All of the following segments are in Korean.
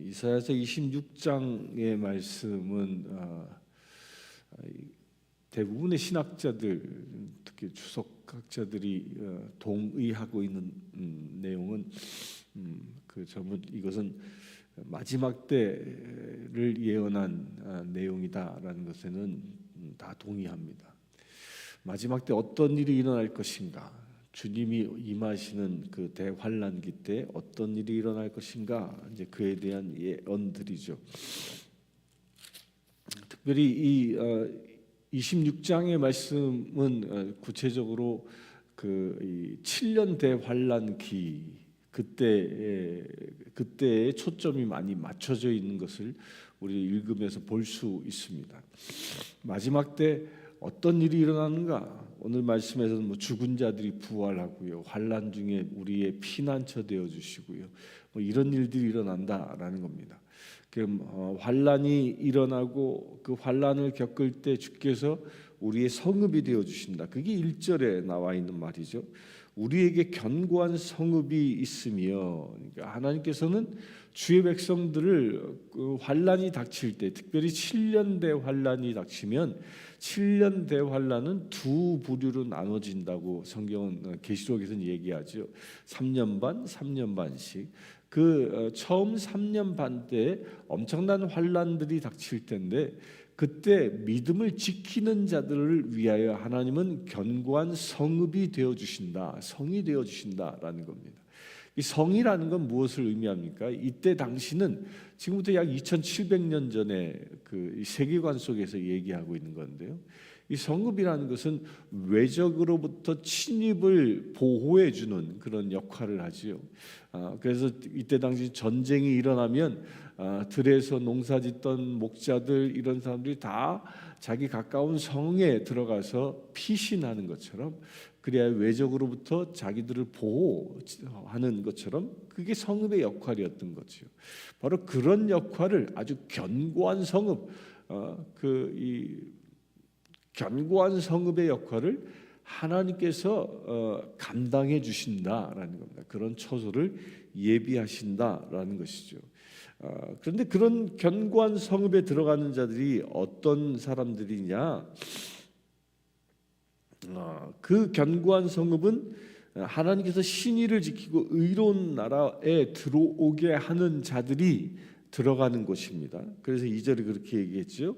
이사야서 26장의 말씀은 대부분의 신학자들, 특히 주석학자들이 동의하고 있는 내용은 이것은 마지막 때를 예언한 내용이다라는 것에는 다 동의합니다. 마지막 때 어떤 일이 일어날 것인가, 주님이 임하시는 그 대환란기 때 어떤 일이 일어날 것인가, 이제 그에 대한 예언들이죠. 특별히 이 26장의 말씀은 구체적으로 그 7년 대환란기 그때에 초점이 많이 맞춰져 있는 것을 우리 읽으면서 볼 수 있습니다. 마지막 때 어떤 일이 일어나는가? 오늘 말씀에서는 죽은 자들이 부활하고요, 환난 중에 우리의 피난처 되어 주시고요, 이런 일들이 일어난다라는 겁니다. 환난이 일어나고 그 환난을 겪을 때 주께서 우리의 성읍이 되어 주신다. 그게 1절에 나와 있는 말이죠. 우리에게 견고한 성읍이 있으며, 그러니까 하나님께서는 주의 백성들을 그 환난이 닥칠 때, 특별히 7년 대환난이 닥치면 7년 대환난은 두 부류로 나눠진다고 성경은 계시록에서는 얘기하죠. 3년 반, 3년 반씩. 처음 3년 반 때 엄청난 환난들이 닥칠 텐데, 그때 믿음을 지키는 자들을 위하여 하나님은 견고한 성읍이 되어 주신다, 성이 되어 주신다라는 겁니다. 이 성이라는 건 무엇을 의미합니까? 이때 당시는 지금부터 약 2700년 전에 그 세계관 속에서 얘기하고 있는 건데요. 이 성읍이라는 것은 외적으로부터 침입을 보호해 주는 그런 역할을 하지요. 그래서 이때 당시 전쟁이 일어나면 들에서 농사짓던 목자들, 이런 사람들이 다 자기 가까운 성에 들어가서 피신하는 것처럼, 그래야 외적으로부터 자기들을 보호하는 것처럼, 그게 성읍의 역할이었던 거죠. 바로 그런 역할을, 아주 견고한 성읍, 견고한 성읍의 역할을 하나님께서 감당해 주신다라는 겁니다. 그런 처소를 예비하신다라는 것이죠. 그런데 그런 견고한 성읍에 들어가는 자들이 어떤 사람들이냐? 그 견고한 성읍은 하나님께서 신의를 지키고 의로운 나라에 들어오게 하는 자들이 들어가는 곳입니다. 그래서 2절에 그렇게 얘기했죠.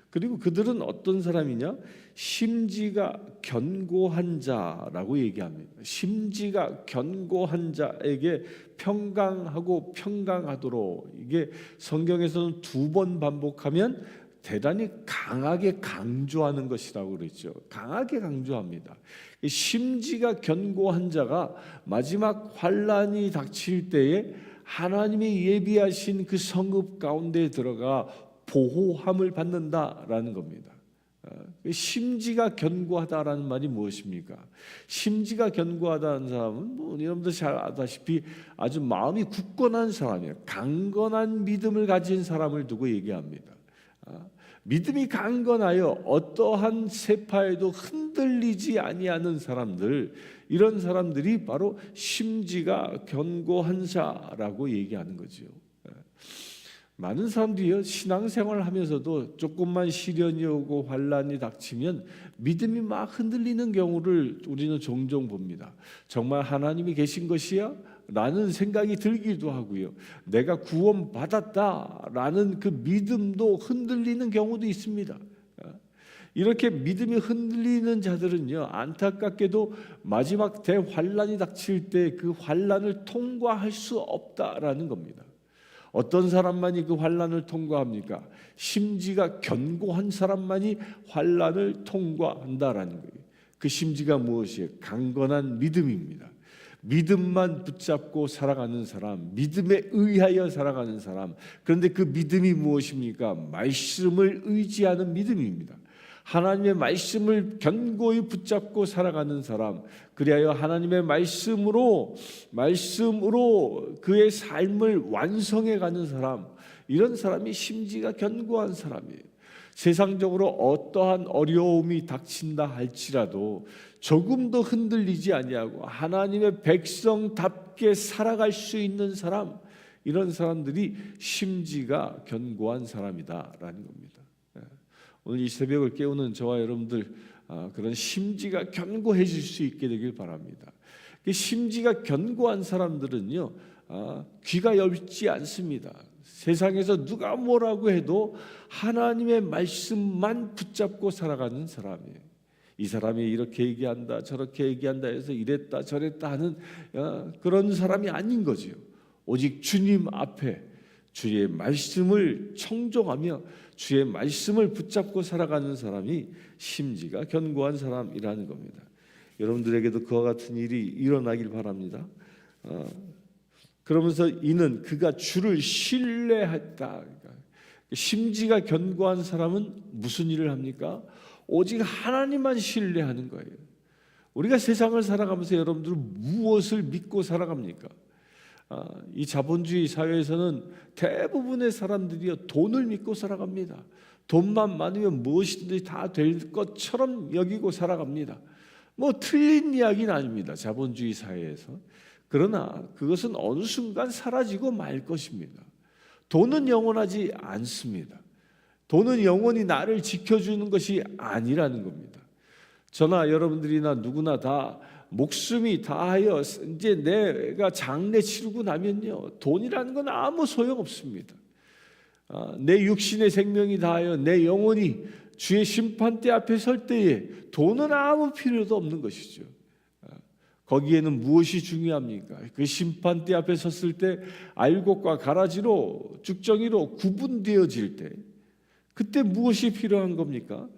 그리고 그들은 어떤 사람이냐? 심지가 견고한 자라고 얘기합니다. 심지가 견고한 자에게 평강하고 평강하도록, 이게 성경에서는 2번 반복하면 대단히 강하게 강조하는 것이라고 그랬죠. 강하게 강조합니다. 심지가 견고한 자가 마지막 환난이 닥칠 때에 하나님이 예비하신 그 성읍 가운데 들어가 보호함을 받는다라는 겁니다. 심지가 견고하다라는 말이 무엇입니까? 심지가 견고하다는 사람은 여러분들 잘 아다시피 아주 마음이 굳건한 사람이에요. 강건한 믿음을 가진 사람을 두고 얘기합니다. 믿음이 강건하여 어떠한 세파에도 흔들리지 아니하는 사람들, 이런 사람들이 바로 심지가 견고한 자라고 얘기하는 거죠. 많은 사람들이요, 신앙생활을 하면서도 조금만 시련이 오고 환난이 닥치면 믿음이 막 흔들리는 경우를 우리는 종종 봅니다. 정말 하나님이 계신 것이야? 라는 생각이 들기도 하고요, 내가 구원받았다라는 그 믿음도 흔들리는 경우도 있습니다. 이렇게 믿음이 흔들리는 자들은요, 안타깝게도 마지막 대환난이 닥칠 때 그 환난을 통과할 수 없다라는 겁니다. 어떤 사람만이 그 환난을 통과합니까? 심지가 견고한 사람만이 환난을 통과한다라는 거예요. 그 심지가 무엇이에요? 강건한 믿음입니다. 믿음만 붙잡고 살아가는 사람, 믿음에 의하여 살아가는 사람. 그런데 그 믿음이 무엇입니까? 말씀을 의지하는 믿음입니다. 하나님의 말씀을 견고히 붙잡고 살아가는 사람, 그리하여 하나님의 말씀으로 그의 삶을 완성해 가는 사람, 이런 사람이 심지가 견고한 사람이에요. 세상적으로 어떠한 어려움이 닥친다 할지라도 조금도 흔들리지 아니하고 하나님의 백성답게 살아갈 수 있는 사람, 이런 사람들이 심지가 견고한 사람이다라는 겁니다. 오늘 이 새벽을 깨우는 저와 여러분들 그런 심지가 견고해질 수 있게 되길 바랍니다. 심지가 견고한 사람들은요, 귀가 얇지 않습니다. 세상에서 누가 뭐라고 해도 하나님의 말씀만 붙잡고 살아가는 사람이에요. 이 사람이 이렇게 얘기한다 저렇게 얘기한다 해서 이랬다 저랬다 하는 그런 사람이 아닌 거죠. 오직 주님 앞에 주의 말씀을 청종하며 주의 말씀을 붙잡고 살아가는 사람이 심지가 견고한 사람이라는 겁니다. 여러분들에게도 그와 같은 일이 일어나길 바랍니다. 그러면서 이는 그가 주를 신뢰했다. 심지가 견고한 사람은 무슨 일을 합니까? 오직 하나님만 신뢰하는 거예요. 우리가 세상을 살아가면서 여러분들은 무엇을 믿고 살아갑니까? 이 자본주의 사회에서는 대부분의 사람들이 돈을 믿고 살아갑니다. 돈만 많으면 무엇이든지 다 될 것처럼 여기고 살아갑니다. 뭐 틀린 이야기는 아닙니다. 자본주의 사회에서. 그러나 그것은 어느 순간 사라지고 말 것입니다. 돈은 영원하지 않습니다. 돈은 영원히 나를 지켜주는 것이 아니라는 겁니다. 저나 여러분들이나 누구나 다 목숨이 다하여 이제 내가 장례 치르고 나면요, 돈이라는 건 아무 소용 없습니다. 내 육신의 생명이 다하여 내 영혼이 주의 심판대 앞에 설 때에 돈은 아무 필요도 없는 것이죠. 거기에는 무엇이 중요합니까? 그 심판대 앞에 섰을 때 알곡과 가라지로 쭉정이로 구분되어질 때 그때 무엇이 필요한 겁니까?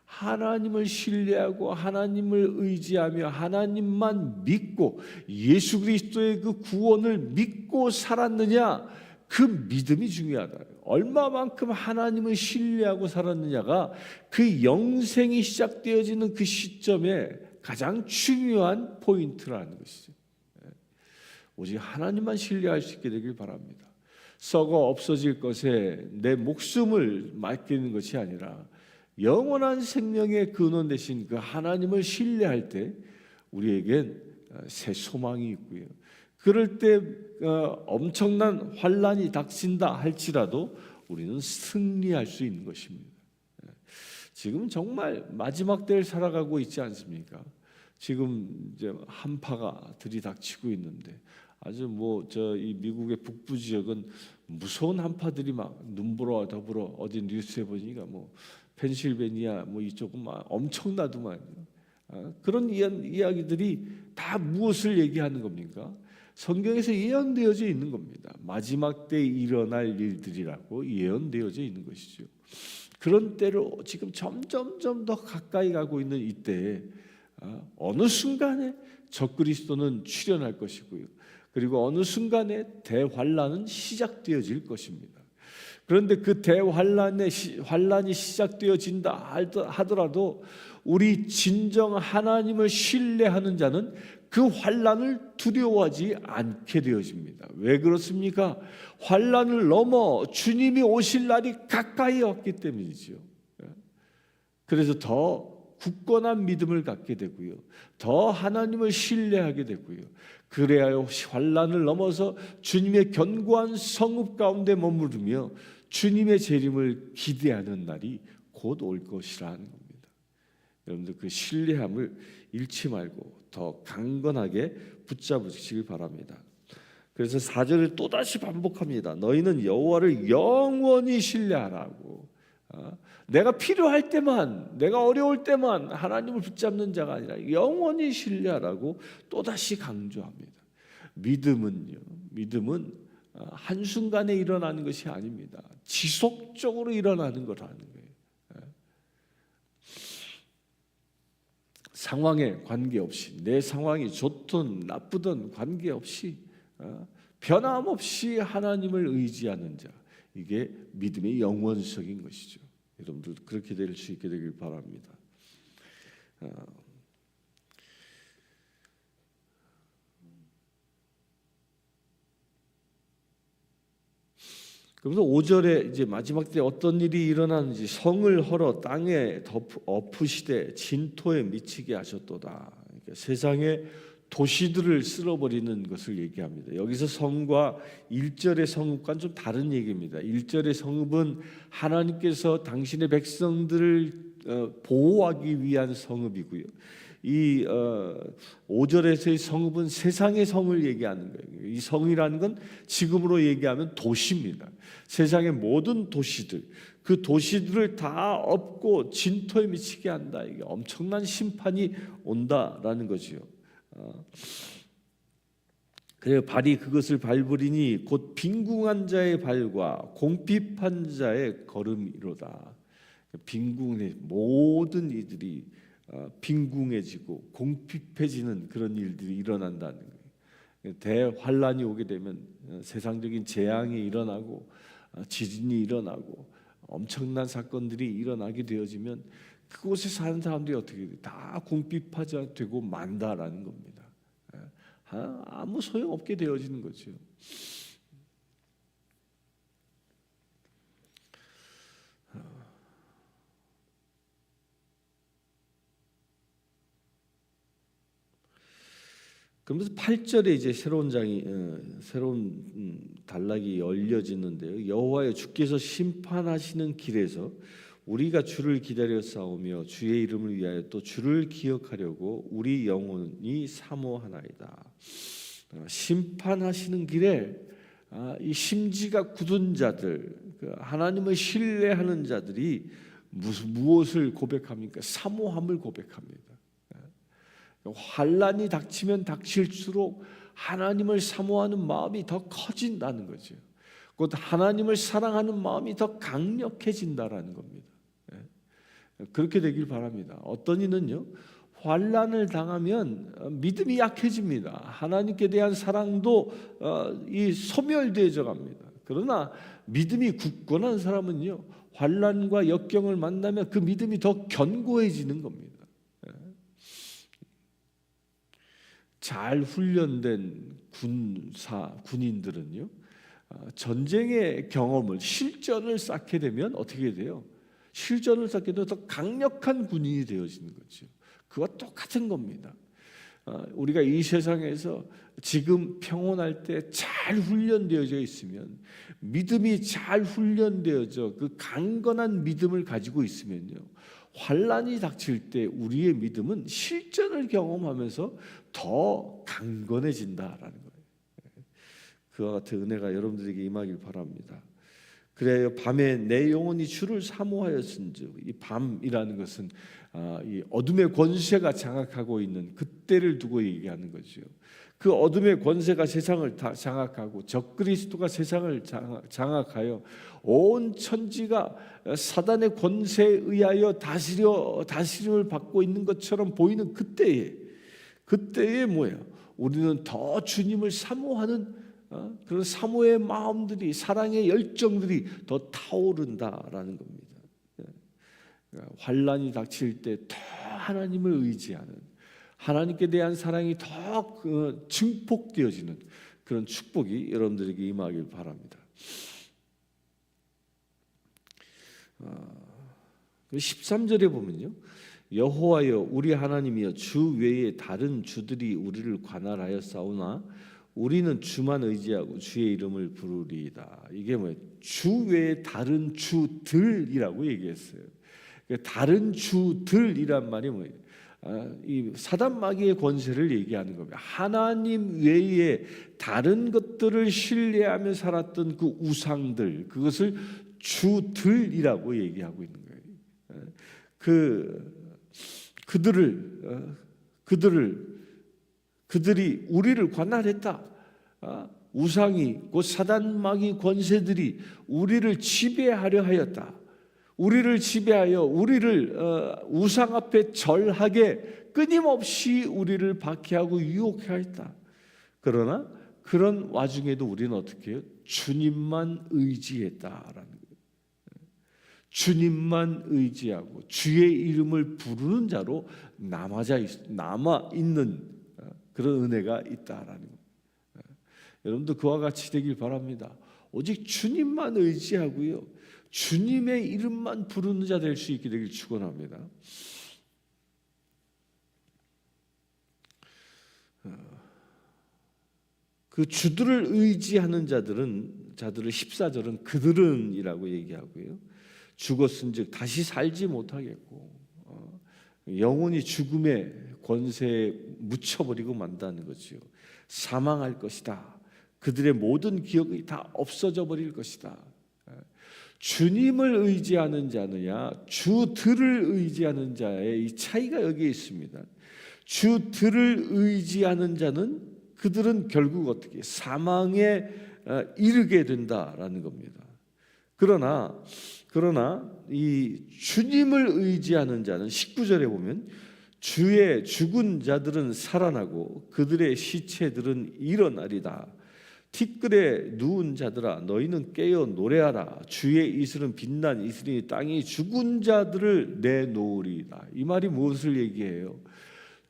하나님을 신뢰하고 하나님을 의지하며 하나님만 믿고 예수 그리스도의 그 구원을 믿고 살았느냐, 그 믿음이 중요하다. 얼마만큼 하나님을 신뢰하고 살았느냐가 그 영생이 시작되어지는 그 시점에 가장 중요한 포인트라는 것이죠. 오직 하나님만 신뢰할 수 있게 되길 바랍니다. 썩어 없어질 것에 내 목숨을 맡기는 것이 아니라 영원한 생명의 근원 되신 그 하나님을 신뢰할 때 우리에겐 새 소망이 있고요. 그럴 때 엄청난 환난이 닥친다 할지라도 우리는 승리할 수 있는 것입니다. 지금 정말 마지막 때를 살아가고 있지 않습니까? 지금 이제 한파가 들이닥치고 있는데 아주 이 미국의 북부 지역은 무서운 한파들이 막 눈보라와 더불어 어디 뉴스에 보니까 펜실베니아 이쪽은 막 엄청나더만. 그런 이야기들이 다 무엇을 얘기하는 겁니까? 성경에서 예언되어져 있는 겁니다. 마지막 때에 일어날 일들이라고 예언되어져 있는 것이죠. 그런 때로 지금 점점 더 가까이 가고 있는 이때에 어느 순간에 적그리스도는 출현할 것이고요. 그리고 어느 순간에 대환란은 시작되어질 것입니다. 그런데 그 환란이 시작되어진다 하더라도 우리 진정 하나님을 신뢰하는 자는 그 환란을 두려워하지 않게 되어집니다. 왜 그렇습니까? 환란을 넘어 주님이 오실 날이 가까이 왔기 때문이죠. 그래서 더 굳건한 믿음을 갖게 되고요. 더 하나님을 신뢰하게 되고요. 그래야 환란을 넘어서 주님의 견고한 성읍 가운데 머무르며 주님의 재림을 기대하는 날이 곧 올 것이라는 겁니다. 여러분들 그 신뢰함을 잃지 말고 더 강건하게 붙잡으시길 바랍니다. 그래서 4절을 또다시 반복합니다. 너희는 여호와를 영원히 신뢰하라고. 내가 필요할 때만, 내가 어려울 때만 하나님을 붙잡는 자가 아니라 영원히 신뢰하라고 또다시 강조합니다. 믿음은 한순간에 일어나는 것이 아닙니다. 지속적으로 일어나는 거라는 거예요. 상황에 관계없이, 내 상황이 좋든 나쁘든 관계없이 변함없이 하나님을 의지하는 자, 이게 믿음의 영원성인 것이죠. 여러분들 그렇게 될 수 있게 되길 바랍니다. 그래서 5절에 이제 마지막 때 어떤 일이 일어나는지 성을 헐어 땅에 엎으시되 진토에 미치게 하셨도다. 그러니까 세상에 도시들을 쓸어버리는 것을 얘기합니다. 여기서 성과 1절의 성읍과는 좀 다른 얘기입니다. 1절의 성읍은 하나님께서 당신의 백성들을 보호하기 위한 성읍이고요. 이 5절에서의 성읍은 세상의 성을 얘기하는 거예요. 이 성이라는 건 지금으로 얘기하면 도시입니다. 세상의 모든 도시들, 그 도시들을 다 엎고 진토에 미치게 한다. 이게 엄청난 심판이 온다라는 거지요. 그래요. 발이 그것을 밟으리니 곧 빈궁한 자의 발과 공핍한 자의 걸음이로다. 빈궁해 모든 이들이 빈궁해지고 공핍해지는 그런 일들이 일어난다는 거예요. 대환란이 오게 되면 세상적인 재앙이 일어나고 지진이 일어나고 엄청난 사건들이 일어나게 되어지면 그곳에 사는 사람들이 어떻게 돼? 다 궁핍하자 되고 만다라는 겁니다. 아무 소용 없게 되어지는 거죠. 그러면서 8절에 이제 새로운 장이 단락이 열려지는데요. 여호와여 주께서 심판하시는 길에서 우리가 주를 기다려 싸우며 주의 이름을 위하여 또 주를 기억하려고 우리 영혼이 사모하나이다. 심판하시는 길에 이 심지가 굳은 자들, 하나님을 신뢰하는 자들이 무엇을 고백합니까? 사모함을 고백합니다. 환란이 닥치면 닥칠수록 하나님을 사모하는 마음이 더 커진다는 거죠. 곧 하나님을 사랑하는 마음이 더 강력해진다라는 겁니다. 그렇게 되길 바랍니다. 어떤 이는요, 환란을 당하면 믿음이 약해집니다. 하나님께 대한 사랑도 소멸되어져 갑니다. 그러나 믿음이 굳건한 사람은요, 환란과 역경을 만나면 그 믿음이 더 견고해지는 겁니다. 잘 훈련된 군인들은요, 전쟁의 경험을 실전을 쌓게 되면 어떻게 돼요? 실전을 쌓게 되면 더 강력한 군인이 되어지는 거죠. 그와 똑같은 겁니다. 우리가 이 세상에서 지금 평온할 때 잘 훈련되어져 있으면, 믿음이 잘 훈련되어져 그 강건한 믿음을 가지고 있으면요, 환란이 닥칠 때 우리의 믿음은 실전을 경험하면서 더 강건해진다라는 거예요. 그와 같은 은혜가 여러분들에게 임하길 바랍니다. 그래요. 밤에 내 영혼이 주를 사모하였은즉, 이 밤이라는 것은 이 어둠의 권세가 장악하고 있는 그때를 두고 얘기하는 거죠. 그 어둠의 권세가 세상을 다 장악하고 적그리스도가 세상을 장악하여 온 천지가 사단의 권세에 의하여 다스림을 받고 있는 것처럼 보이는 그때에 뭐야? 우리는 더 주님을 사모하는 그런 사모의 마음들이, 사랑의 열정들이 더 타오른다라는 겁니다. 환란이 닥칠 때 더 하나님을 의지하는, 하나님께 대한 사랑이 더 증폭되어지는 그런 축복이 여러분들에게 임하길 바랍니다. 13절에 보면요, 여호와여 우리 하나님이여 주 외에 다른 주들이 우리를 관할하여 싸우나 우리는 주만 의지하고 주의 이름을 부르리이다. 이게 뭐예요? 주 외에 다른 주들이라고 얘기했어요. 다른 주들이란 말이 뭐예요? 이 사단 마귀의 권세를 얘기하는 겁니다. 하나님 외에 다른 것들을 신뢰하며 살았던 그 우상들, 그것을 주들이라고 얘기하고 있는 거예요. 그들이 우리를 관할했다. 우상이 곧 사단 마귀 권세들이 우리를 지배하려 하였다. 우리를 지배하여 우리를 우상 앞에 절하게 끊임없이 우리를 박해하고 유혹하였다. 그러나 그런 와중에도 우리는 어떻게 해요? 주님만 의지했다라는 거예요. 주님만 의지하고 주의 이름을 부르는 자로 남아 있는 그런 은혜가 있다라는 겁니다. 여러분도 그와 같이 되길 바랍니다. 오직 주님만 의지하고요, 주님의 이름만 부르는 자 될 수 있게 되길 축원합니다. 그 주들을 의지하는 자들을 14절은 그들은이라고 얘기하고요. 죽었은즉 다시 살지 못하겠고 영원히 죽음의 권세에 묻혀버리고 만다는 거죠. 사망할 것이다. 그들의 모든 기억이 다 없어져 버릴 것이다. 주님을 의지하는 자느냐 주들을 의지하는 자의 이 차이가 여기에 있습니다. 주들을 의지하는 자는 그들은 결국 어떻게 사망에 이르게 된다라는 겁니다. 그러나 이 주님을 의지하는 자는 19절에 보면 주의 죽은 자들은 살아나고 그들의 시체들은 일어나리다. 티끌에 누운 자들아 너희는 깨어 노래하라. 주의 이슬은 빛난 이슬이 땅이 죽은 자들을 내놓으리다. 이 말이 무엇을 얘기해요?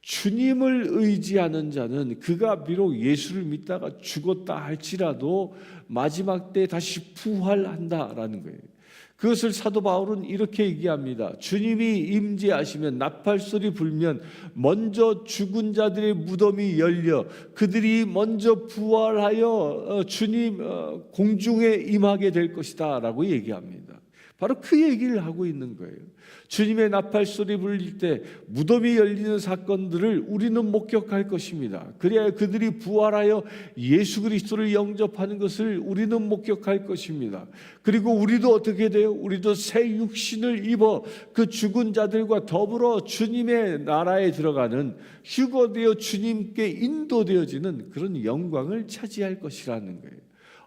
주님을 의지하는 자는 그가 비록 예수를 믿다가 죽었다 할지라도 마지막 때 다시 부활한다라는 거예요. 그것을 사도 바울은 이렇게 얘기합니다. 주님이 임재하시면 나팔소리 불면 먼저 죽은 자들의 무덤이 열려 그들이 먼저 부활하여 주님 공중에 임하게 될 것이다 라고 얘기합니다. 바로 그 얘기를 하고 있는 거예요. 주님의 나팔소리 불릴 때 무덤이 열리는 사건들을 우리는 목격할 것입니다. 그래야 그들이 부활하여 예수 그리스도를 영접하는 것을 우리는 목격할 것입니다. 그리고 우리도 어떻게 돼요? 우리도 새 육신을 입어 그 죽은 자들과 더불어 주님의 나라에 들어가는 휴거되어 주님께 인도되어지는 그런 영광을 차지할 것이라는 거예요.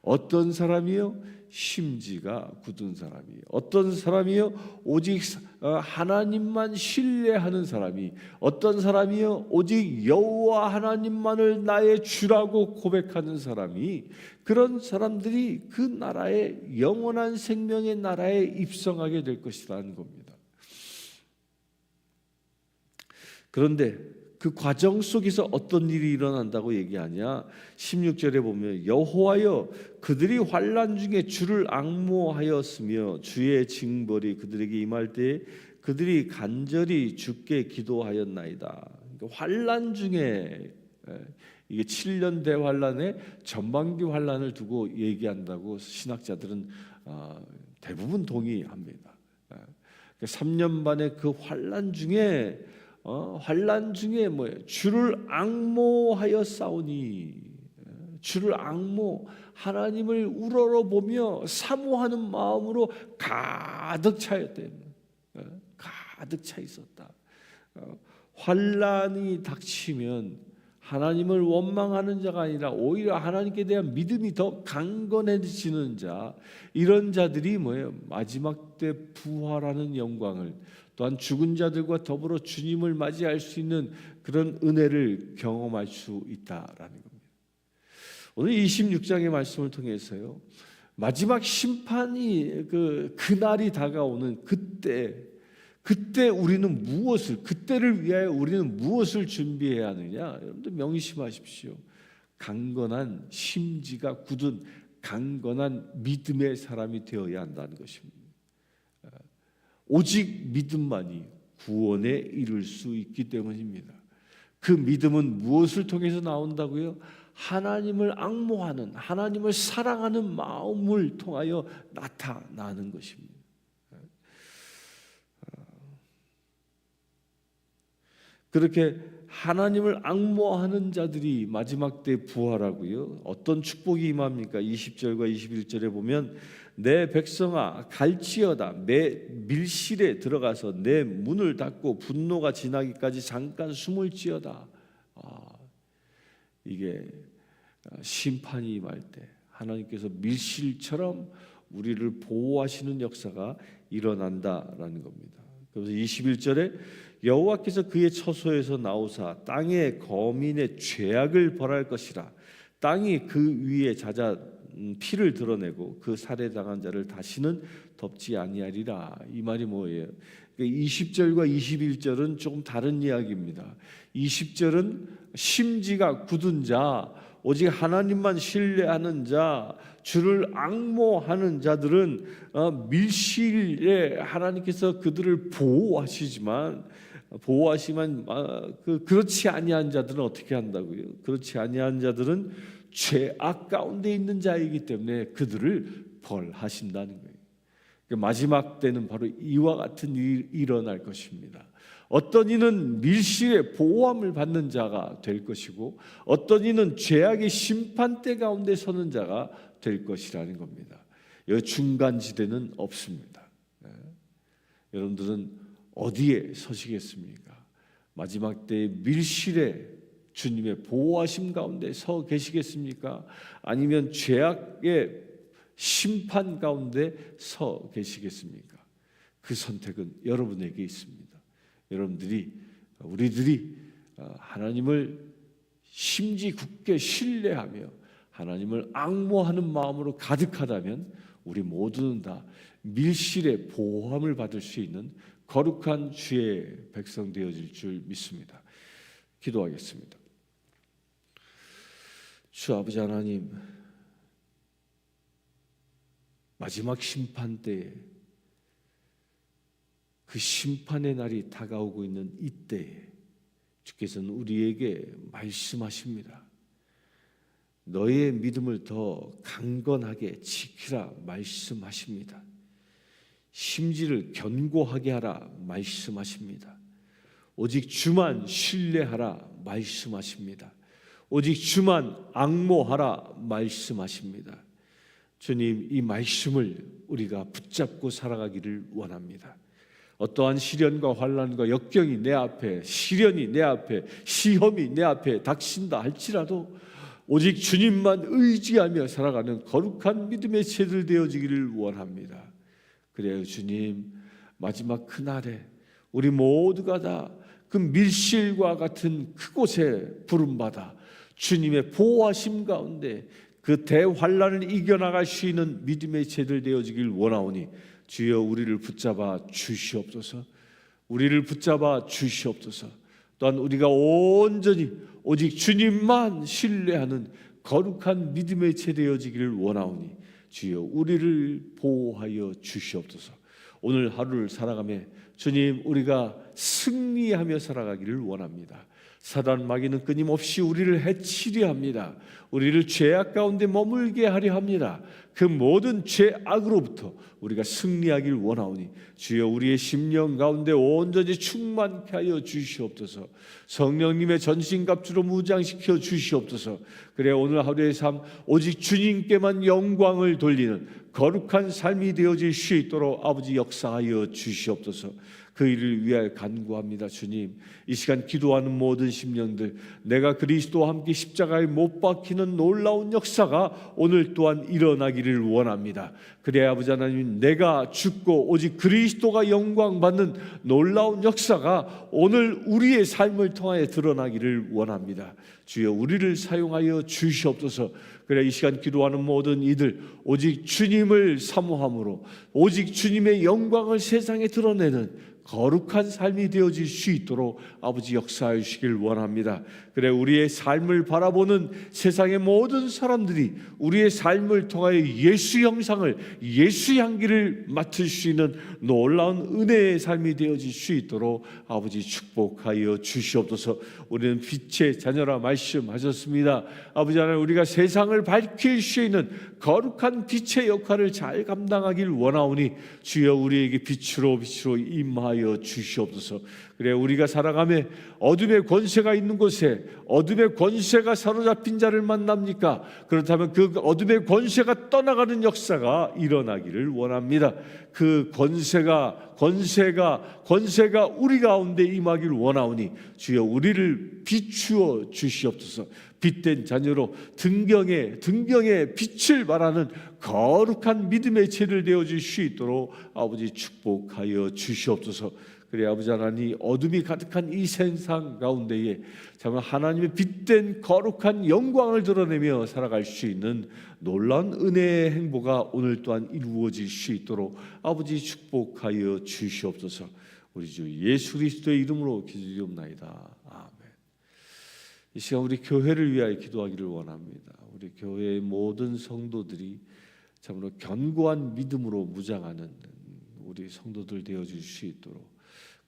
어떤 사람이요? 심지가 굳은 사람이, 어떤 사람이요 오직 하나님만 신뢰하는 사람이, 어떤 사람이요 오직 여호와 하나님만을 나의 주라고 고백하는 사람이, 그런 사람들이 그 나라의 영원한 생명의 나라에 입성하게 될 것이라는 겁니다. 그런데 그 과정 속에서 어떤 일이 일어난다고 얘기하냐? 16절에 보면 여호와여 그들이 환난 중에 주를 앙모하였으며 주의 징벌이 그들에게 임할 때 그들이 간절히 주께 기도하였나이다. 환난 중에 이게 7년 대환란에 전반기 환란을 두고 얘기한다고 신학자들은 대부분 동의합니다. 3년 반의 그 환란 중에 뭐예요? 주를 앙모하여 싸우니, 주를 하나님을 우러러보며 사모하는 마음으로 가득 차였대. 가득 차 있었다. 환란이 닥치면 하나님을 원망하는 자가 아니라 오히려 하나님께 대한 믿음이 더 강건해지는 자, 이런 자들이 뭐예요? 마지막 때 부활하는 영광을, 또한 죽은 자들과 더불어 주님을 맞이할 수 있는 그런 은혜를 경험할 수 있다라는 겁니다. 오늘 26장의 말씀을 통해서요, 마지막 심판이 그날이 다가오는 그때 우리는 그때를 위하여 우리는 무엇을 준비해야 하느냐? 여러분들 명심하십시오. 강건한 심지가 굳은 강건한 믿음의 사람이 되어야 한다는 것입니다. 오직 믿음만이 구원에 이를 수 있기 때문입니다. 그 믿음은 무엇을 통해서 나온다고요? 하나님을 앙모하는, 하나님을 사랑하는 마음을 통하여 나타나는 것입니다. 그렇게 하나님을 앙모하는 자들이 마지막 때 부활하고요. 어떤 축복이 임합니까? 20절과 21절에 보면 내 백성아 갈지어다 밀실에 들어가서 내 문을 닫고 분노가 지나기까지 잠깐 숨을 지어다. 이게 심판이 임할 때 하나님께서 밀실처럼 우리를 보호하시는 역사가 일어난다라는 겁니다. 그래서 21절에 여호와께서 그의 처소에서 나오사 땅의 거민의 죄악을 벌할 것이라. 땅이 그 위에 잦아 피를 드러내고 그 살해당한 자를 다시는 덮지 아니하리라. 이 말이 뭐예요? 20절과 21절은 조금 다른 이야기입니다. 20절은 심지가 굳은 자, 오직 하나님만 신뢰하는 자, 주를 앙모하는 자들은 밀실에 하나님께서 그들을 보호하시지만 보호하시면 그렇지 아니한 자들은 어떻게 한다고요? 그렇지 아니한 자들은 죄악 가운데 있는 자이기 때문에 그들을 벌하신다는 거예요. 마지막 때는 바로 이와 같은 일이 일어날 것입니다. 어떤 이는 밀실의 보호함을 받는 자가 될 것이고 어떤 이는 죄악의 심판대 가운데 서는 자가 될 것이라는 겁니다. 이 중간지대는 없습니다. 여러분들은 어디에 서시겠습니까? 마지막 때의 밀실에 주님의 보호하심 가운데 서 계시겠습니까? 아니면 죄악의 심판 가운데 서 계시겠습니까? 그 선택은 여러분에게 있습니다. 우리들이 하나님을 심지 굳게 신뢰하며 하나님을 앙모하는 마음으로 가득하다면 우리 모두는 다 밀실의 보호함을 받을 수 있는 거룩한 주의 백성 되어질 줄 믿습니다. 기도하겠습니다. 주 아버지 하나님, 마지막 심판 때에 그 심판의 날이 다가오고 있는 이때에 주께서는 우리에게 말씀하십니다. 너의 믿음을 더 강건하게 지키라 말씀하십니다. 심지를 견고하게 하라 말씀하십니다. 오직 주만 신뢰하라 말씀하십니다. 오직 주만 앙모하라 말씀하십니다. 주님, 이 말씀을 우리가 붙잡고 살아가기를 원합니다. 어떠한 시련과 환난과 역경이 내 앞에, 시련이 내 앞에, 시험이 내 앞에 닥친다 할지라도 오직 주님만 의지하며 살아가는 거룩한 믿음의 제들 되어지기를 원합니다. 그래요 주님, 마지막 그날에 우리 모두가 다 그 밀실과 같은 그곳에 부름받아 주님의 보호하심 가운데 그 대환난을 이겨나갈 수 있는 믿음의 제들 되어지길 원하오니 주여 우리를 붙잡아 주시옵소서. 우리를 붙잡아 주시옵소서. 또한 우리가 온전히 오직 주님만 신뢰하는 거룩한 믿음의 제 되어지기를 원하오니 주여 우리를 보호하여 주시옵소서. 오늘 하루를 살아가며 주님, 우리가 승리하며 살아가기를 원합니다. 사단 마귀는 끊임없이 우리를 해치려 합니다. 우리를 죄악 가운데 머물게 하려 합니다. 그 모든 죄악으로부터 우리가 승리하길 원하오니 주여 우리의 심령 가운데 온전히 충만케 하여 주시옵소서. 성령님의 전신갑주로 무장시켜 주시옵소서. 그래 오늘 하루의 삶 오직 주님께만 영광을 돌리는 거룩한 삶이 되어질 수 있도록 아버지 역사하여 주시옵소서. 그 일을 위하여 간구합니다. 주님, 이 시간 기도하는 모든 심령들, 내가 그리스도와 함께 십자가에 못 박히는 놀라운 역사가 오늘 또한 일어나기를 원합니다. 그래 아버지 하나님, 내가 죽고 오직 그리스도가 영광받는 놀라운 역사가 오늘 우리의 삶을 통하여 드러나기를 원합니다. 주여 우리를 사용하여 주시옵소서. 그래 이 시간 기도하는 모든 이들 오직 주님을 사모함으로 오직 주님의 영광을 세상에 드러내는 거룩한 삶이 되어질 수 있도록 아버지 역사해 주시길 원합니다. 그래 우리의 삶을 바라보는 세상의 모든 사람들이 우리의 삶을 통하여 예수 형상을, 예수 향기를 맡을 수 있는 놀라운 은혜의 삶이 되어질 수 있도록 아버지 축복하여 주시옵소서. 우리는 빛의 자녀라 말씀하셨습니다. 아버지 하나님, 우리가 세상을 밝힐 수 있는 거룩한 빛의 역할을 잘 감당하길 원하오니 주여 우리에게 빛으로 임하여 주시옵소서. 그래 우리가 살아가며 어둠의 권세가 있는 곳에 어둠의 권세가 사로잡힌 자를 만납니까? 그렇다면 그 어둠의 권세가 떠나가는 역사가 일어나기를 원합니다. 그 권세가 우리 가운데 임하기를 원하오니 주여 우리를 비추어 주시옵소서. 빛된 자녀로 등경의 빛을 발하는 거룩한 믿음의 제들 되어질 수 있도록 아버지 축복하여 주시옵소서. 그래 아버지 하나님, 어둠이 가득한 이 세상 가운데에 정말 하나님의 빛된 거룩한 영광을 드러내며 살아갈 수 있는 놀라운 은혜의 행보가 오늘 또한 이루어질 수 있도록 아버지 축복하여 주시옵소서. 우리 주 예수 그리스도의 이름으로 기도드리옵나이다. 아멘. 이 시간 우리 교회를 위하여 기도하기를 원합니다. 우리 교회의 모든 성도들이 참으로 견고한 믿음으로 무장하는 우리 성도들 되어줄 수 있도록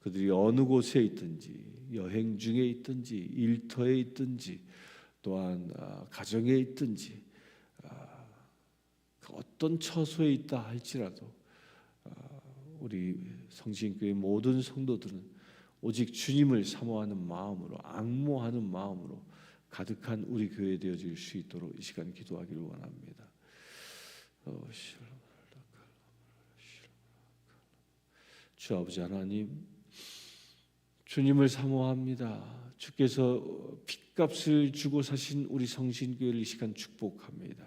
그들이 어느 곳에 있든지, 여행 중에 있든지, 일터에 있든지, 또한 가정에 있든지, 어떤 처소에 있다 할지라도 우리 성신교회 모든 성도들은 오직 주님을 사모하는 마음으로, 앙모하는 마음으로 가득한 우리 교회 되어질 수 있도록 이 시간 기도하기를 원합니다. 주 아버지 하나님, 주님을 사모합니다. 주께서 핏값을 주고 사신 우리 성신교회를 이 시간 축복합니다.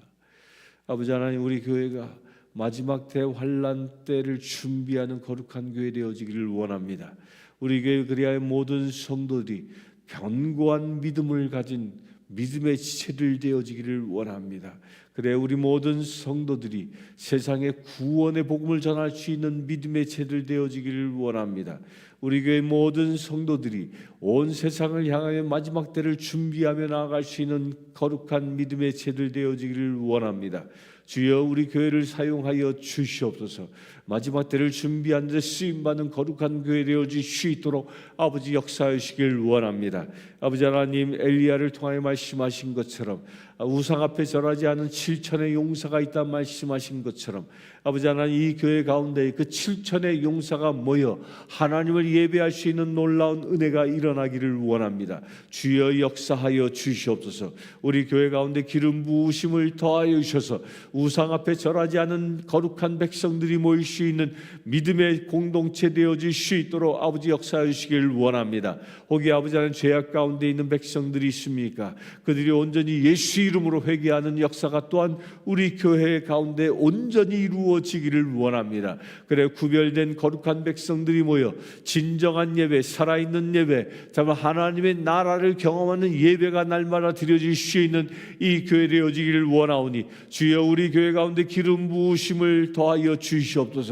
아버지 하나님, 우리 교회가 마지막 대환란 때를 준비하는 거룩한 교회 되어지기를 원합니다. 우리 교회 그리하여 모든 성도들이 견고한 믿음을 가진 믿음의 지체들 되어지기를 원합니다. 그래 우리 모든 성도들이 세상에 구원의 복음을 전할 수 있는 믿음의 지체들 되어지기를 원합니다. 우리 교회 모든 성도들이 온 세상을 향하여 마지막 때를 준비하며 나아갈 수 있는 거룩한 믿음의 지체들 되어지기를 원합니다. 주여 우리 교회를 사용하여 주시옵소서. 마지막 때를 준비하는 데 쓰임받는 거룩한 교회 되어질 수 있도록 아버지 역사하시길 원합니다. 아버지 하나님, 엘리야를 통하여 말씀하신 것처럼 우상 앞에 절하지 않은 7천의 용사가 있다 말씀하신 것처럼 아버지 하나님, 이 교회 가운데 그 7천의 용사가 모여 하나님을 예배할 수 있는 놀라운 은혜가 일어나기를 원합니다. 주여 역사하여 주시옵소서. 우리 교회 가운데 기름 부으심을 더하여 주셔서 우상 앞에 절하지 않은 거룩한 백성들이 모일 수 있는 믿음의 공동체 되어질 수 있도록 아버지 역사해 주시길 원합니다. 혹이 아버지 하나님, 죄악 가운데 있는 백성들이 있습니까? 그들이 온전히 예수 이름으로 회개하는 역사가 또한 우리 교회 가운데 온전히 이루어지기를 원합니다. 그래 구별된 거룩한 백성들이 모여 진정한 예배, 살아있는 예배, 정말 하나님의 나라를 경험하는 예배가 날마다 드려질 수 있는 이 교회 되어지기를 원하오니 주여 우리 교회 가운데 기름 부으심을 더하여 주시옵소서.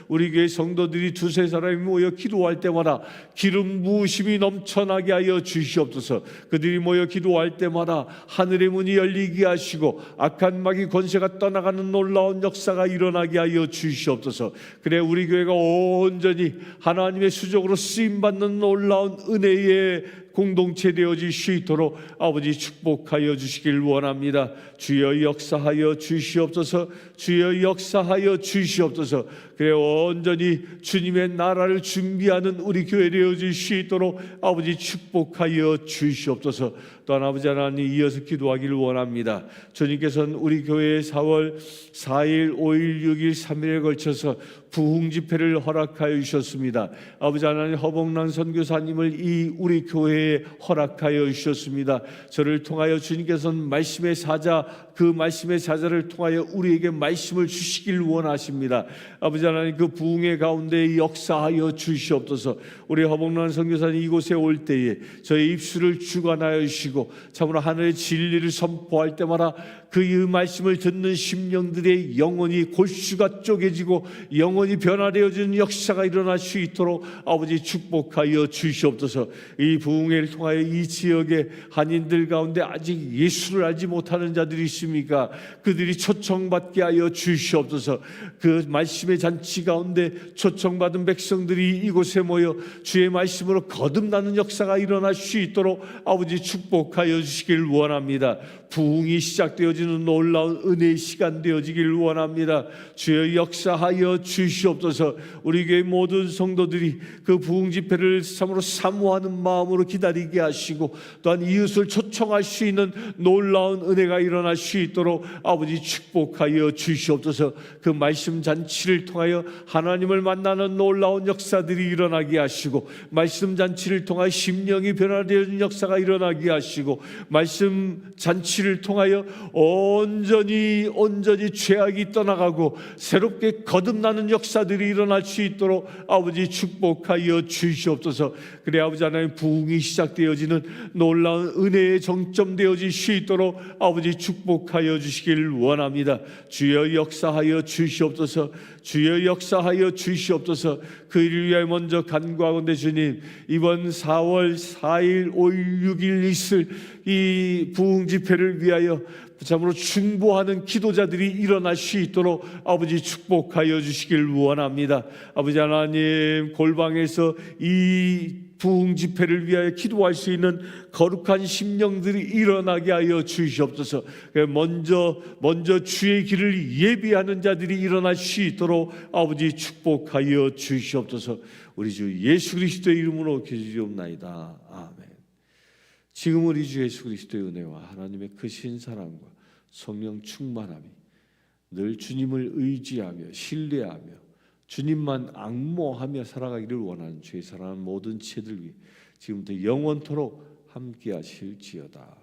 우리 교회 성도들이 두세 사람이 모여 기도할 때마다 기름 부으심이 넘쳐나게 하여 주시옵소서. 그들이 모여 기도할 때마다 하늘의 문이 열리게 하시고 악한 마귀 권세가 떠나가는 놀라운 역사가 일어나게 하여 주시옵소서. 그래 우리 교회가 온전히 하나님의 수족으로 쓰임받는 놀라운 은혜의 공동체 되어질 수 있도록 아버지 축복하여 주시길 원합니다. 주여 역사하여 주시옵소서. 주여 역사하여 주시옵소서. 그래 온전히 주님의 나라를 준비하는 우리 교회 되어질 수 있도록 아버지 축복하여 주시옵소서. 또한 아버지 하나님, 이어서 기도하기를 원합니다. 주님께서는 우리 교회의 4월 4일, 5일, 6일, 3일에 걸쳐서 부흥 집회를 허락하여 주셨습니다. 아버지 하나님, 허봉란 선교사님을 이 우리 교회에 허락하여 주셨습니다. 저를 통하여 주님께서는 말씀의 사자, 그 말씀의 사자를 통하여 우리에게 말씀을 주시길 원하십니다. 아버지 하나님, 그 부흥의 가운데 역사하여 주시옵소서. 우리 허봉란 선교사님 이곳에 올 때에 저의 입술을 주관하여 주시고 참으로 하늘의 진리를 선포할 때마다 그 말씀을 듣는 심령들의 영혼이 골수가 쪼개지고 영혼이 변화되어지는 역사가 일어날 수 있도록 아버지 축복하여 주시옵소서. 이 부흥회를 통하여 이 지역의 한인들 가운데 아직 예수를 알지 못하는 자들이 있습니까? 그들이 초청받게 하여 주시옵소서. 그 말씀의 잔치 가운데 초청받은 백성들이 이곳에 모여 주의 말씀으로 거듭나는 역사가 일어날 수 있도록 아버지 축복하여 주시길 원합니다. 부흥이 시작되어지는 놀라운 은혜의 시간 되어지기를 원합니다. 주여 역사하여 주시옵소서. 우리 교회 모든 성도들이 그 부흥 집회를 참으로 사모하는 마음으로 기다리게 하시고 또한 이웃을 초청할 수 있는 놀라운 은혜가 일어날 수 있도록 아버지 축복하여 주시옵소서. 그 말씀 잔치를 통하여 하나님을 만나는 놀라운 역사들이 일어나게 하시고 말씀 잔치를 통하여 심령이 변화되는 역사가 일어나게 하시고 말씀 잔치를 통하여 온전히 죄악이 떠나가고 새롭게 거듭나는 역사들이 일어날 수 있도록 아버지 축복하여 주시옵소서. 그래 아버지 하나님, 부흥이 시작되어지는 놀라운 은혜의 정점되어질 수 있도록 아버지 축복하여 주시길 원합니다. 주여 역사하여 주시옵소서. 주여 역사하여 주시옵소서. 그 일을 위하여 먼저 간구하건대 주님, 이번 4월 4일, 5일, 6일 있을 이 부흥 집회를 위하여 참으로 중보하는 기도자들이 일어날 수 있도록 아버지 축복하여 주시길 원합니다. 아버지 하나님, 골방에서 이 부흥 집회를 위하여 기도할 수 있는 거룩한 심령들이 일어나게 하여 주시옵소서. 먼저 주의 길을 예비하는 자들이 일어날 수 있도록 아버지 축복하여 주시옵소서. 우리 주 예수 그리스도의 이름으로 기도드리옵나이다. 아멘. 지금 우리 주 예수 그리스도의 은혜와 하나님의 크신 사랑과 성령 충만함이 늘 주님을 의지하며 신뢰하며 주님만 앙모하며 살아가기를 원하는 주의 사랑하는 모든 지체들 위해 지금부터 영원토록 함께 하실지어다.